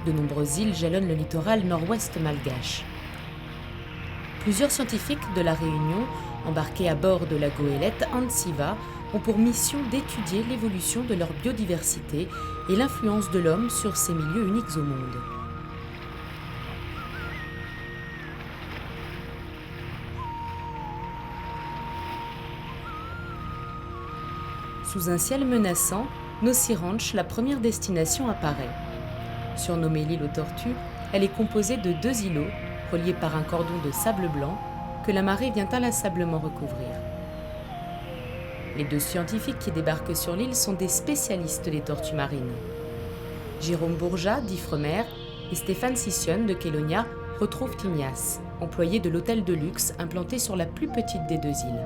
De nombreuses îles jalonnent le littoral nord-ouest malgache. Plusieurs scientifiques de la Réunion, embarqués à bord de la goélette Antsiva, ont pour mission d'étudier l'évolution de leur biodiversité et l'influence de l'homme sur ces milieux uniques au monde. Sous un ciel menaçant, Nossi Ranch, la première destination, apparaît. Surnommée l'île aux tortues, elle est composée de 2 îlots, reliés par un cordon de sable blanc, que la marée vient inlassablement recouvrir. Les 2 scientifiques qui débarquent sur l'île sont des spécialistes des tortues marines. Jérôme Bourja, d'Ifremer, et Stéphane Sission, de Kélonia, retrouvent Ignace, employé de l'hôtel de luxe implanté sur la plus petite des 2 îles.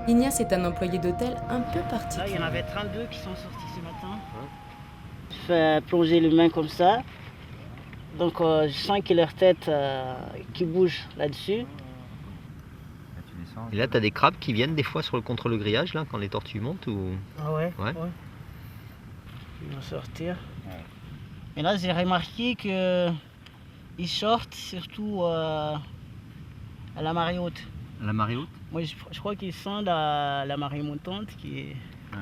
Ignace est un employé d'hôtel un peu particulier. Là, il y en avait 32 qui sont sortis ce matin. Je fais plonger les mains comme ça. Donc je sens qu'il y a leur tête qui bouge là-dessus. Et là, tu as des crabes qui viennent des fois contre le grillage, là, quand les tortues montent ou... Ah ouais, ouais. Ils vont sortir. Ouais. Et là, j'ai remarqué qu'ils sortent surtout à la marée haute. À la marée haute? Moi, je crois qu'ils sont dans la marée montante qui est... Ouais.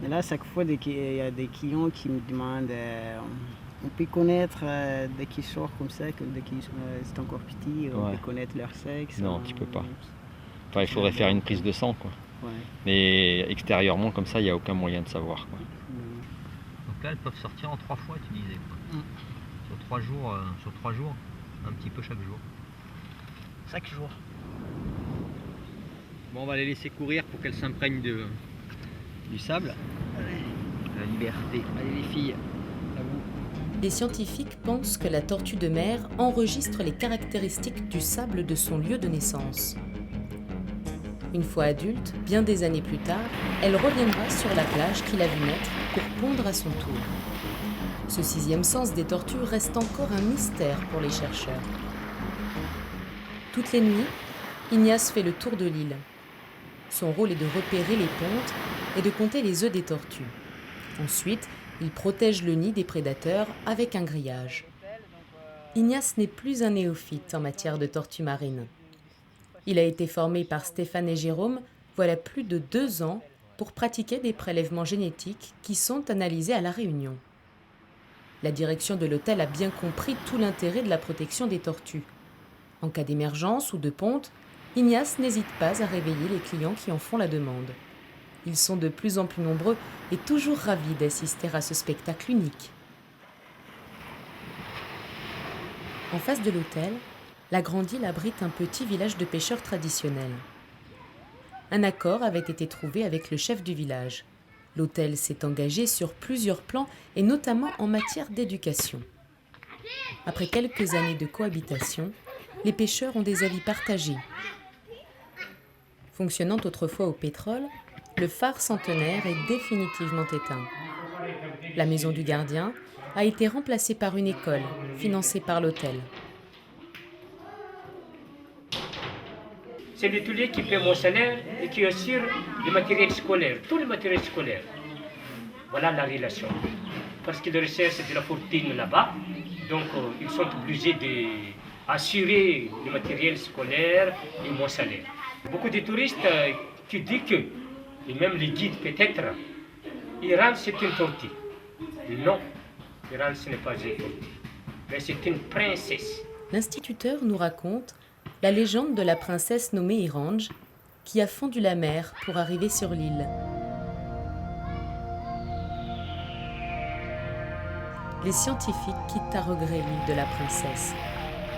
Et là, chaque fois, il y a des clients qui me demandent on peut connaître dès qu'ils sortent comme ça, dès qu'ils sont encore petits, on peut connaître leur sexe. Non, tu peux pas. Enfin, il faudrait faire une prise de sang, quoi. Ouais. Mais extérieurement, comme ça, il n'y a aucun moyen de savoir, quoi. Donc là, elles peuvent sortir en 3 fois, tu disais, quoi. Sur 3 jours, un petit peu chaque jour. Chaque jour. Bon, on va les laisser courir pour qu'elles s'imprègnent du sable. Allez. La liberté. Allez les filles, à vous. Les scientifiques pensent que la tortue de mer enregistre les caractéristiques du sable de son lieu de naissance. Une fois adulte, bien des années plus tard, elle reviendra sur la plage qu'il a vu naître pour pondre à son tour. Ce 6e sens des tortues reste encore un mystère pour les chercheurs. Toutes les nuits, Ignace fait le tour de l'île. Son rôle est de repérer les pontes et de compter les œufs des tortues. Ensuite, il protège le nid des prédateurs avec un grillage. Ignace n'est plus un néophyte en matière de tortues marines. Il a été formé par Stéphane et Jérôme voilà plus de 2 ans pour pratiquer des prélèvements génétiques qui sont analysés à La Réunion. La direction de l'hôtel a bien compris tout l'intérêt de la protection des tortues. En cas d'émergence ou de ponte, Ignace n'hésite pas à réveiller les clients qui en font la demande. Ils sont de plus en plus nombreux et toujours ravis d'assister à ce spectacle unique. En face de l'hôtel, la grande île abrite un petit village de pêcheurs traditionnels. Un accord avait été trouvé avec le chef du village. L'hôtel s'est engagé sur plusieurs plans et notamment en matière d'éducation. Après quelques années de cohabitation, les pêcheurs ont des avis partagés. Fonctionnant autrefois au pétrole, le phare centenaire est définitivement éteint. La maison du gardien a été remplacée par une école, financée par l'hôtel. C'est l'hôtelier qui paie mon salaire et qui assure le matériel scolaire, tout le matériel scolaire. Voilà la relation. Parce que le recherche c'est de la fortune là-bas, donc ils sont obligés d'assurer le matériel scolaire et mon salaire. Beaucoup de touristes qui disent que, et même les guides peut-être, Iran c'est une tortue. Non, Iran ce n'est pas une tortue, mais c'est une princesse. L'instituteur nous raconte la légende de la princesse nommée Irange qui a fondu la mer pour arriver sur l'île. Les scientifiques quittent à regret l'île de la princesse.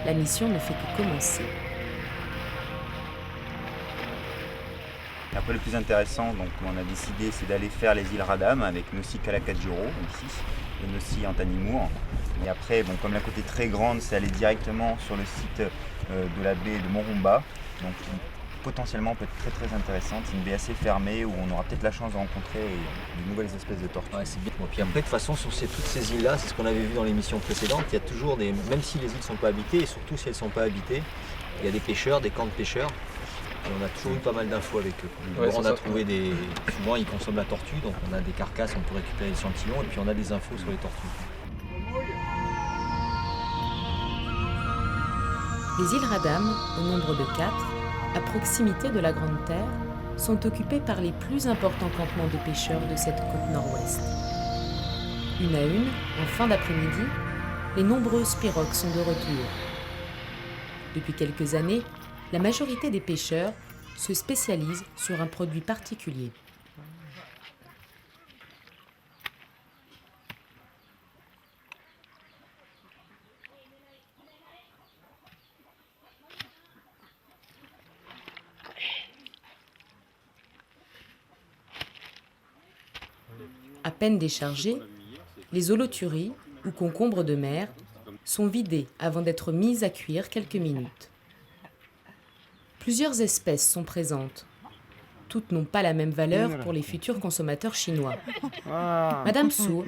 La mission ne fait que commencer. Après, le plus intéressant, donc, on a décidé, c'est d'aller faire les îles Radam avec Nossi Kalakatjuro ici et Nossi Antanimour. Et après, bon, comme la côte est très grande, c'est aller directement sur le site de la baie de Morumba, donc qui potentiellement peut être très très intéressante. C'est une baie assez fermée où on aura peut-être la chance de rencontrer de nouvelles espèces de tortues. Ouais, c'est bien. Bon, puis après, de toute façon, sur toutes ces îles-là, c'est ce qu'on avait vu dans l'émission précédente, il y a toujours même si les îles ne sont pas habitées, et surtout si elles ne sont pas habitées, Il y a des pêcheurs, des camps de pêcheurs. Et on a toujours eu pas mal d'infos avec eux. Ouais, on c'est a ça. trouvé des. Souvent ils consomment la tortue, donc on a des carcasses, on peut récupérer l'échantillon et puis on a des infos sur les tortues. Les îles Radam, au nombre de 4, à proximité de la Grande Terre, sont occupées par les plus importants campements de pêcheurs de cette côte nord-ouest. Une à une, en fin d'après-midi, les nombreuses pirogues sont de retour. Depuis quelques années, la majorité des pêcheurs se spécialisent sur un produit particulier. À peine déchargés, les holoturies, ou concombres de mer, sont vidés avant d'être mis à cuire quelques minutes. Plusieurs espèces sont présentes. Toutes n'ont pas la même valeur pour les futurs consommateurs chinois. Madame Sour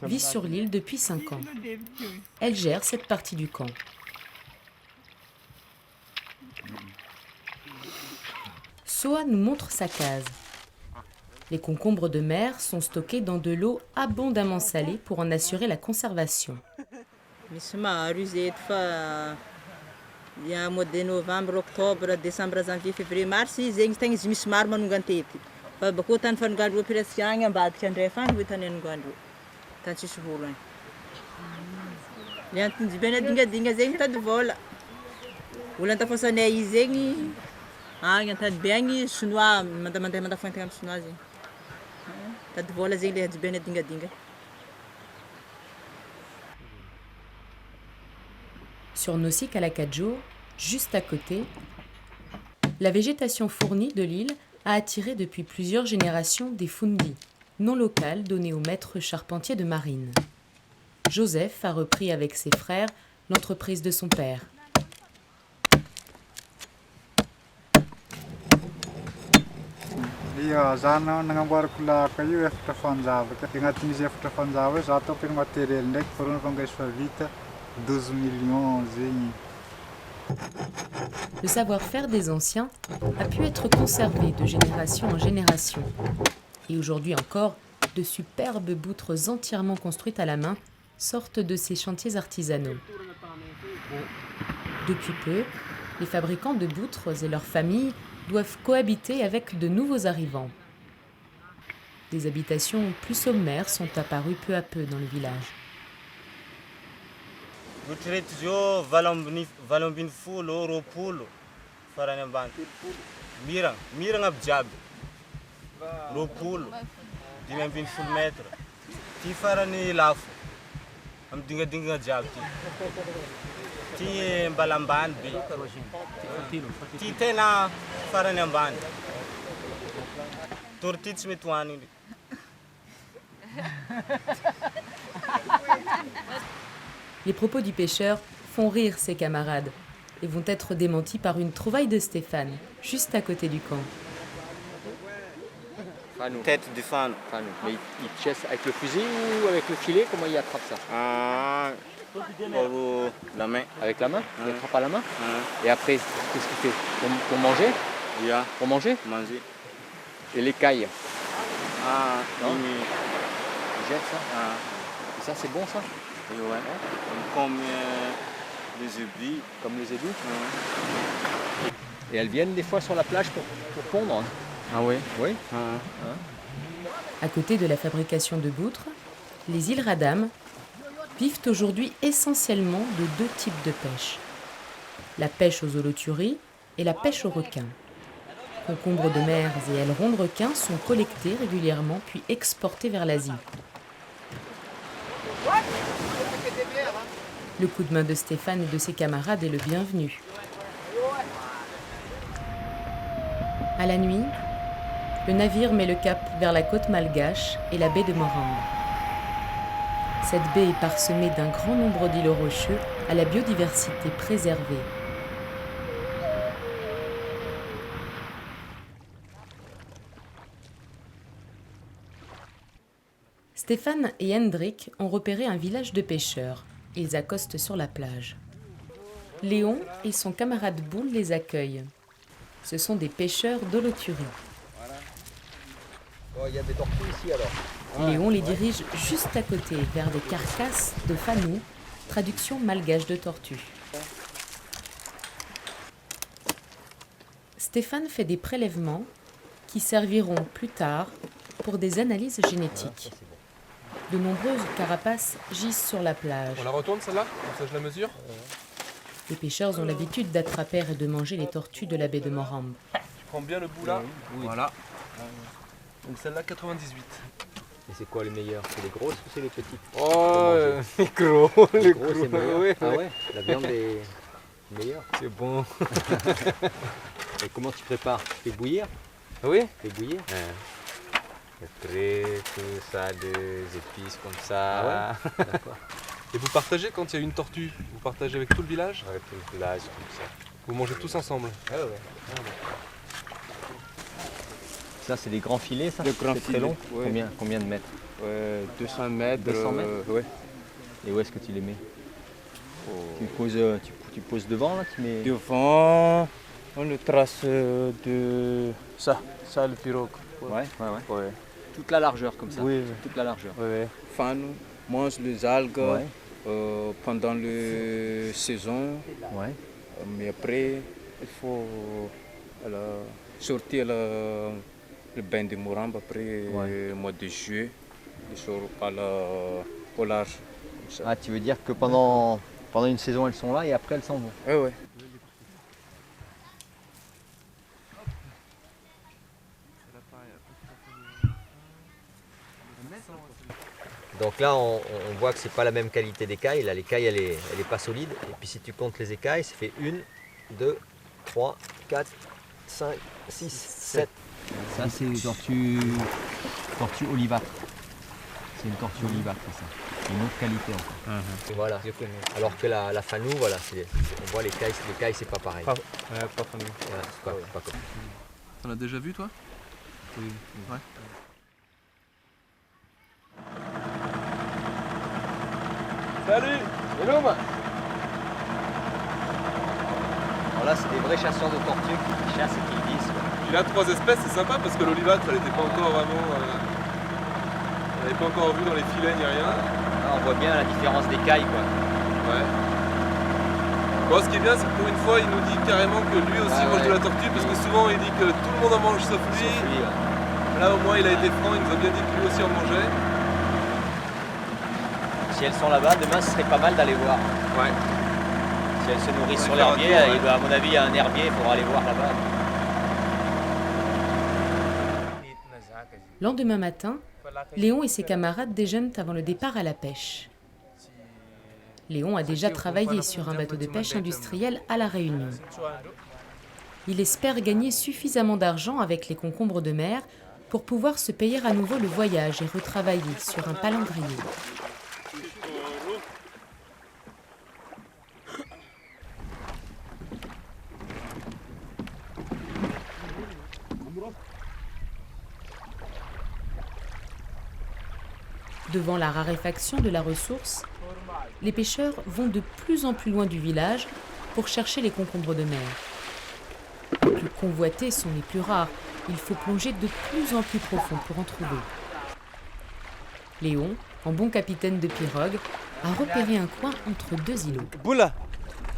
vit sur l'île depuis 5 ans. Elle gère cette partie du camp. Soa nous montre sa case. Les concombres de mer sont stockés dans de l'eau abondamment salée pour en assurer la conservation. Misy maro izy eto fa ia mois de novembre, octobre, décembre, janvier, février, mars zegny tegna izy misy maro manonga antety. Fa bakô tany fanongan'reo presque agny ambadika andray fany hoe tany anongan'reo. Tany tsisy vola agny. Le antony jibena dingadinga zegny tady vola. Vola antafasanay izy zegny agny antany be agny chinois mandeha mandafoantegna amin'ny chinois zegny. Tady vola zegny le jibena dingadinga. Sur Nossi Kalakajo, juste à côté, la végétation fournie de l'île a attiré depuis plusieurs générations des fundis, nom local donné au maître charpentier de marine. Joseph a repris avec ses frères l'entreprise de son père. Zana nagnamboarako lahaka io efatra fanjavaka. Agnatin'izy efatra fanjava io za ataoko ny matériel ndraiky fa rehefa efa vita 12 millions zegny. Le savoir-faire des anciens a pu être conservé de génération en génération. Et aujourd'hui encore, de superbes poutres entièrement construites à la main sortent de ces chantiers artisanaux. Depuis peu, les fabricants de poutres et leurs familles doivent cohabiter avec de nouveaux arrivants. Des habitations plus sommaires sont apparues peu à peu dans le village. Retraite zio valo ambin'ny folo, roapolo farany ambany. Miragna aby jiaby. Roapolo, 5 ambin'ny folo metre. Ty farany lafo. Amidingadingana jiaby ty. Ty mbala ambany be. Ty tena farany ambany. Torty tsy mety hoanigny. Les propos du pêcheur font rire ses camarades et vont être démentis par une trouvaille de Stéphane, juste à côté du camp. Tête du fan. Mais il chasse avec le fusil ou avec le filet? Comment il attrape ça? La main. Avec la main? Il attrape à la main? Et après, qu'est-ce qu'il fait? Pour manger? Pour manger? Manger. Et l'écaille? Non. Il jette ça? Et ça, c'est bon ça? Et ouais. Comme les ébris. Comme les ébris? Et elles viennent des fois sur la plage pour pondre? Ah oui? Oui. À côté de la fabrication de poutres, les îles Radam vivent aujourd'hui essentiellement de 2 types de pêche. La pêche aux holoturies et la pêche aux requins. Concombres de mer et ailerons de requins sont collectés régulièrement puis exportés vers l'Asie. Le coup de main de Stéphane et de ses camarades est le bienvenu. À la nuit, le navire met le cap vers la côte malgache et la baie de Morang. Cette baie est parsemée d'un grand nombre d'îlots rocheux à la biodiversité préservée. Stéphane et Hendrik ont repéré un village de pêcheurs. Ils accostent sur la plage. Léon et son camarade Boule les accueillent. Ce sont des pêcheurs d'holothurie. Il y a des tortues ici alors. Léon les dirige juste à côté, vers des carcasses de fanou, traduction malgache de tortue. Stéphane fait des prélèvements qui serviront plus tard pour des analyses génétiques. De nombreuses carapaces gisent sur la plage. On la retourne celle-là? Comme ça je la mesure? Les pêcheurs ont l'habitude d'attraper et de manger les tortues de la baie de Morambe. Tu prends bien le bout là? Oui. Voilà. Donc celle-là 98. Et c'est quoi les meilleurs? C'est les grosses ou c'est les petites? Oh, les gros, les gros c'est meilleur. Oui, ah ouais, la viande est meilleure. C'est bon. Et comment tu prépares? Tu fais bouillir? Oui. Tu fais bouillir? Après, tout ça, des épices comme ça. Ah ouais. D'accord. Et vous partagez quand il y a une tortue? Vous partagez avec tout le village? Avec tout le village, comme ça. Vous mangez tous ensemble? Ah ouais. Ça, c'est des grands filets, ça? Des grands c'est très filets, long. ouais. Combien de mètres? 200 mètres. 200 mètres? Ouais. Et où est-ce que tu les mets? Tu poses devant, là? Tu mets... Devant, on le trace de ça le pirogue. Ouais. Toute la largeur, comme ça? Oui. Toute la largeur? Oui. Fan mange les algues pendant la saison. Ouais. Mais après, il faut sortir le bain de Morambe après le mois de juillet. Il sort au large. Comme ça. Ah, tu veux dire que pendant une saison, elles sont là et après, elles s'en vont? Oui. Donc là, on voit que c'est pas la même qualité d'écaille. Là, l'écaille, elle est pas solide. Et puis si tu comptes les écailles, ça fait 1, 2, 3, 4, 5, 6, 7. Ça, c'est une tortue olivâtre. C'est une tortue olivâtre, ça. C'est une autre qualité encore. Et voilà. Alors que la fanou, voilà, on voit l'écaille, c'est pas pareil. Pas fanou. Voilà, c'est pas comme. T'en as déjà vu toi? Oui. Ouais. Salut! Hello, man. Voilà, c'est des vrais chasseurs de tortues qui chassent et qui visent. Il a 3 espèces, c'est sympa parce que l'olivâtre, elle n'était pas encore vraiment... on n'avait pas encore vu dans les filets ni rien. Là, on voit bien la différence d'écailles, quoi. Ouais. Bon, ce qui est bien, c'est que pour une fois, il nous dit carrément que lui aussi mange de la tortue, parce que souvent, il dit que tout le monde en mange sauf lui. Là, au moins, il a été franc, il nous a bien dit que lui aussi en mangeait. Si elles sont là-bas, demain, ce serait pas mal d'aller voir. Ouais. Si elles se nourrissent sur l'herbier, à mon avis, il y a un herbier, il faudra aller voir là-bas. Lendemain matin, Léon et ses camarades déjeunent avant le départ à la pêche. Léon a déjà travaillé sur un bateau de pêche industriel à La Réunion. Il espère gagner suffisamment d'argent avec les concombres de mer pour pouvoir se payer à nouveau le voyage et retravailler sur un palangrier. Devant la raréfaction de la ressource, les pêcheurs vont de plus en plus loin du village pour chercher les concombres de mer. Les plus convoités sont les plus rares. Il faut plonger de plus en plus profond pour en trouver. Léon, en bon capitaine de pirogue, a repéré un coin entre 2 îlots. Boula,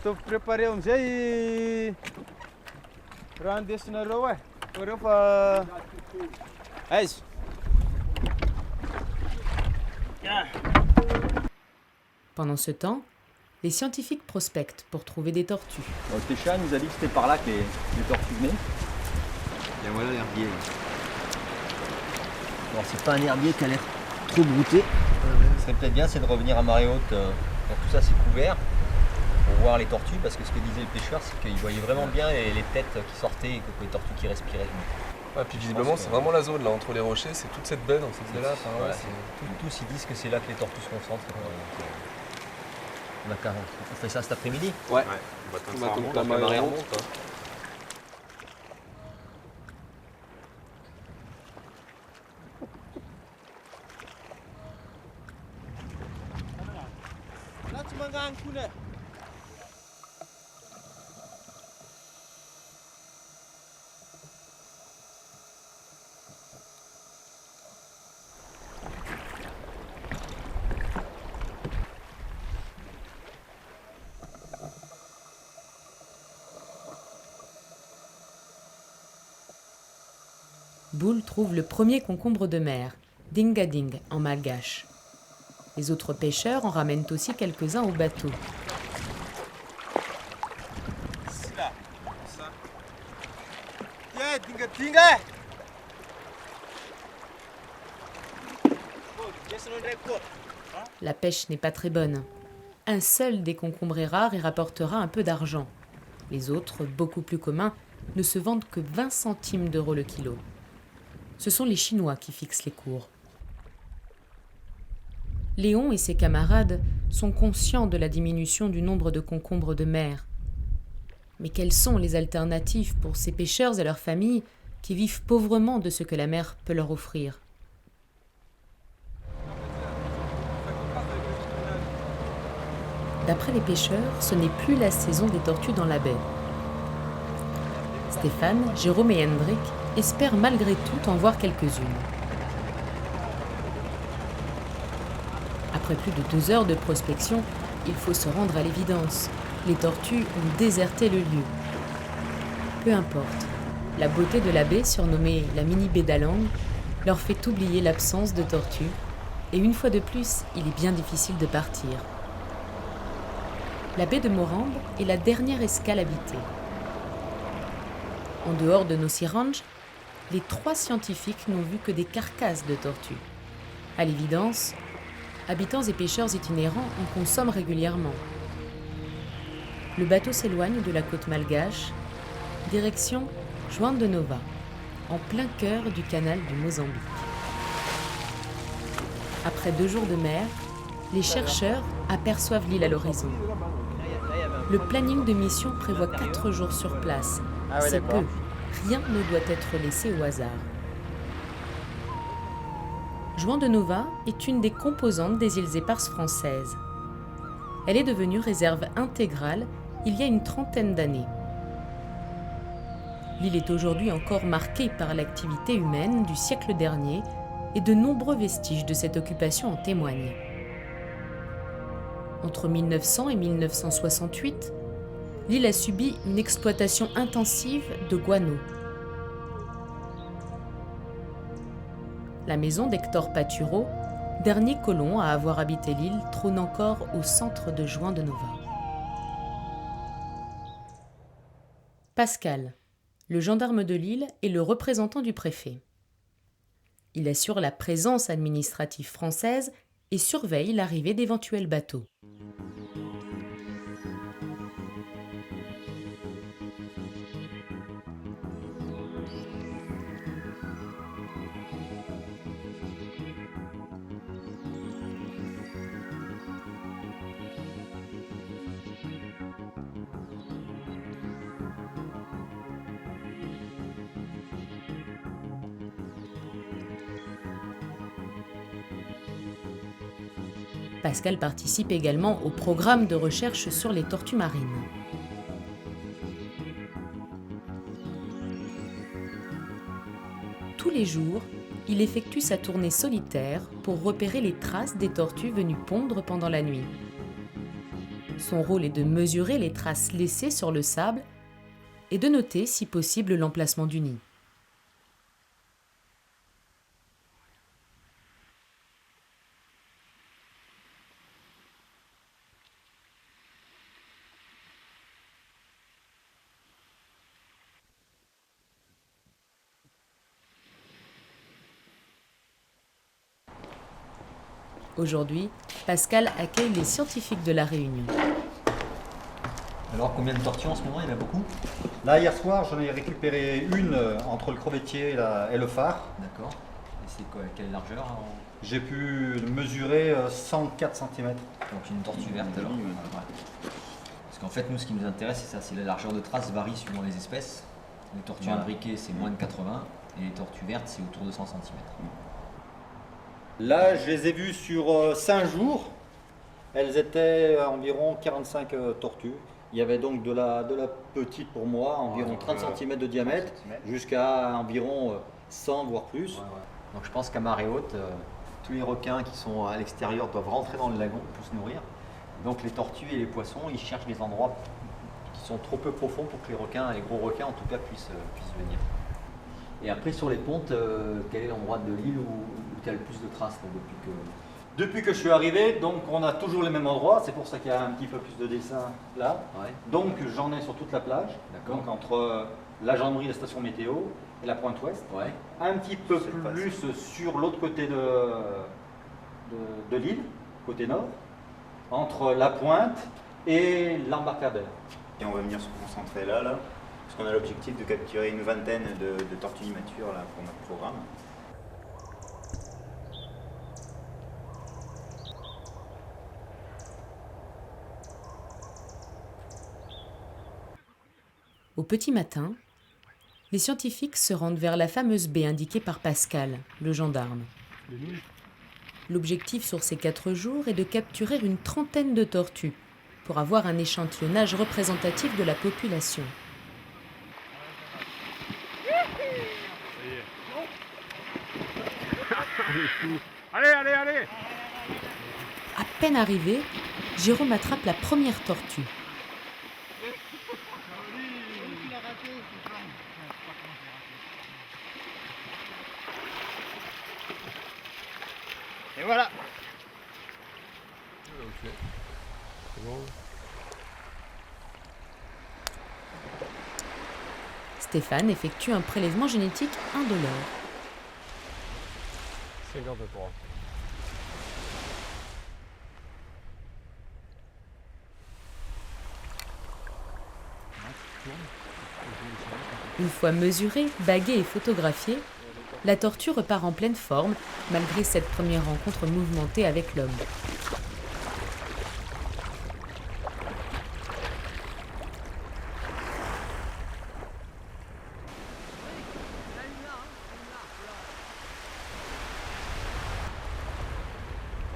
tu préparé un jeu rendre na roa. Pendant ce temps, les scientifiques prospectent pour trouver des tortues. Técha nous a dit que c'était par là que les tortues venaient. Et voilà l'herbier. Bon, c'est pas un herbier qui a l'air trop brouté. Ce serait peut-être bien, c'est de revenir à marée haute quand tout ça c'est couvert pour voir les tortues, parce que ce que disait le pêcheur, c'est qu'il voyait vraiment bien les têtes qui sortaient et les tortues qui respiraient. Ouais, puis visiblement, c'est vraiment la zone là entre les rochers, c'est toute cette baie dans cette baie là. Voilà, tous ils disent que c'est là que les tortues se concentrent. On fait ça cet après-midi? Ouais. On va la marée remonte. Boule trouve le premier concombre de mer, dingading en malgache. Les autres pêcheurs en ramènent aussi quelques-uns au bateau. La pêche n'est pas très bonne. Un seul des concombres est rare et rapportera un peu d'argent. Les autres, beaucoup plus communs, ne se vendent que 20 centimes d'euros le kilo. Ce sont les Chinois qui fixent les cours. Léon et ses camarades sont conscients de la diminution du nombre de concombres de mer. Mais quelles sont les alternatives pour ces pêcheurs et leurs familles qui vivent pauvrement de ce que la mer peut leur offrir ? D'après les pêcheurs, ce n'est plus la saison des tortues dans la baie. Stéphane, Jérôme et Hendrik espèrent malgré tout en voir quelques-unes. Après plus de 2 heures de prospection, il faut se rendre à l'évidence. Les tortues ont déserté le lieu. Peu importe, la beauté de la baie, surnommée la mini-baie d'Alang, leur fait oublier l'absence de tortues, et une fois de plus, il est bien difficile de partir. La baie de Morambe est la dernière escale habitée. En dehors de Nossi Ranch, les 3 scientifiques n'ont vu que des carcasses de tortues. À l'évidence, habitants et pêcheurs itinérants en consomment régulièrement. Le bateau s'éloigne de la côte malgache, direction Juan de Nova, en plein cœur du canal du Mozambique. Après 2 jours de mer, les chercheurs aperçoivent l'île à l'horizon. Le planning de mission prévoit 4 jours sur place. C'est peu. Rien ne doit être laissé au hasard. Juan de Nova est une des composantes des îles éparses françaises. Elle est devenue réserve intégrale il y a une 30aine d'années. L'île est aujourd'hui encore marquée par l'activité humaine du siècle dernier et de nombreux vestiges de cette occupation en témoignent. Entre 1900 et 1968, l'île a subi une exploitation intensive de guano. La maison d'Hector Paturo, dernier colon à avoir habité l'île, trône encore au centre de Juan de Nova. Pascal, le gendarme de l'île, est le représentant du préfet. Il assure la présence administrative française et surveille l'arrivée d'éventuels bateaux. Pascal participe également au programme de recherche sur les tortues marines. Tous les jours, il effectue sa tournée solitaire pour repérer les traces des tortues venues pondre pendant la nuit. Son rôle est de mesurer les traces laissées sur le sable et de noter, si possible, l'emplacement du nid. Aujourd'hui, Pascal accueille les scientifiques de la Réunion. Alors, combien de tortues en ce moment? Il y en a beaucoup? Là, hier soir, j'en ai récupéré une entre le crevettier et le phare. D'accord. Et c'est quoi? Quelle largeur? J'ai pu mesurer 104 cm. Donc une tortue verte alors. Ouais. Parce qu'en fait, nous, ce qui nous intéresse, c'est ça, c'est la largeur de trace varie suivant les espèces. Les tortues imbriquées, c'est moins de 80, et les tortues vertes, c'est autour de 100 cm. Là, je les ai vues sur 5 jours. Elles étaient environ 45 tortues. Il y avait donc de la petite pour moi, environ 30 cm de diamètre, jusqu'à environ 100 voire plus. Donc je pense qu'à marée haute, tous les requins qui sont à l'extérieur doivent rentrer dans le lagon pour se nourrir. Donc les tortues et les poissons, ils cherchent des endroits qui sont trop peu profonds pour que les requins, les gros requins en tout cas, puissent venir. Et après sur les pontes, quel est l'endroit de l'île où tu as le plus de traces là, Depuis que je suis arrivé, donc on a toujours les mêmes endroits, c'est pour ça qu'il y a un petit peu plus de dessins là. Ouais. Donc j'en ai sur toute la plage, donc entre la gendarmerie, la station météo et la pointe ouest. Ouais. Un petit peu plus sur l'autre côté de l'île, côté nord, entre la pointe et l'embarcadère. Et on va venir se concentrer là, parce qu'on a l'objectif de capturer une vingtaine de tortues immatures là, pour notre programme. Au petit matin, les scientifiques se rendent vers la fameuse baie indiquée par Pascal, le gendarme. L'objectif sur ces 4 jours est de capturer une trentaine de tortues pour avoir un échantillonnage représentatif de la population. Allez! À peine arrivé, Jérôme attrape la première tortue. Et voilà. Ok. C'est bon. Stéphane effectue un prélèvement génétique indolore. 53. Une fois mesurée, baguée et photographiée, la tortue repart en pleine forme, malgré cette première rencontre mouvementée avec l'homme.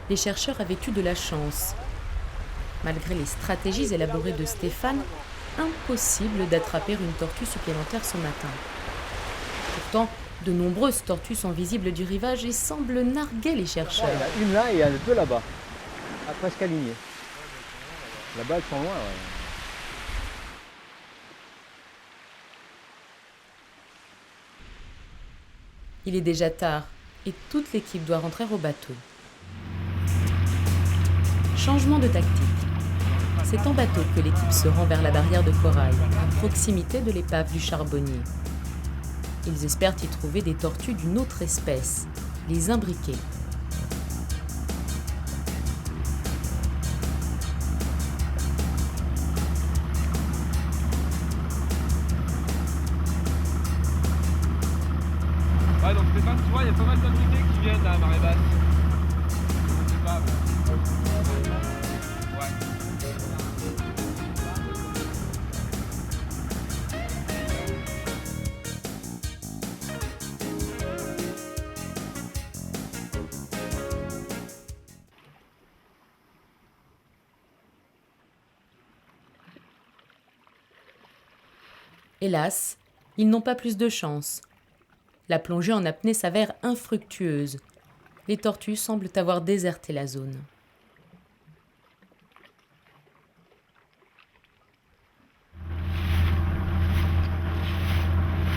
Les chercheurs avaient eu de la chance. Malgré les stratégies élaborées de Stéphane, impossible d'attraper une tortue supplémentaire ce matin. Pourtant, de nombreuses tortues sont visibles du rivage et semblent narguer les chercheurs. Il y en a une là et il y en a 2 là-bas, presque alignées. Là-bas, elles sont loin. Ouais. Il est déjà tard et toute l'équipe doit rentrer au bateau. Changement de tactique. C'est en bateau que l'équipe se rend vers la barrière de corail, à proximité de l'épave du charbonnier. Ils espèrent y trouver des tortues d'une autre espèce, les imbriquées. Ouais, donc Stéphane, tu vois, il y a pas mal d'imbriqués qui viennent à marée basse. C'est pas bon. Hélas, ils n'ont pas plus de chance. La plongée en apnée s'avère infructueuse. Les tortues semblent avoir déserté la zone.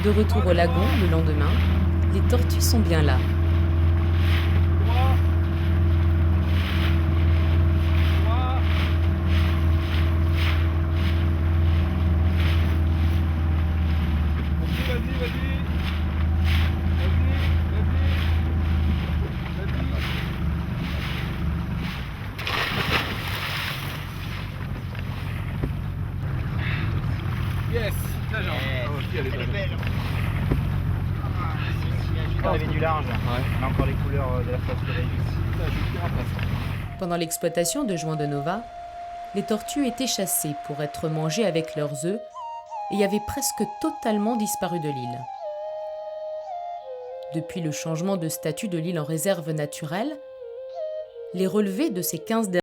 De retour au lagon le lendemain, les tortues sont bien là. Yes, là genre. Elle est belle. Je suis arrivé du large. On a encore les couleurs de la face Pendant l'exploitation de Juan de Nova, les tortues étaient chassées pour être mangées avec leurs œufs et avaient presque totalement disparu de l'île. Depuis le changement de statut de l'île en réserve naturelle, les relevés de ces 15 dernières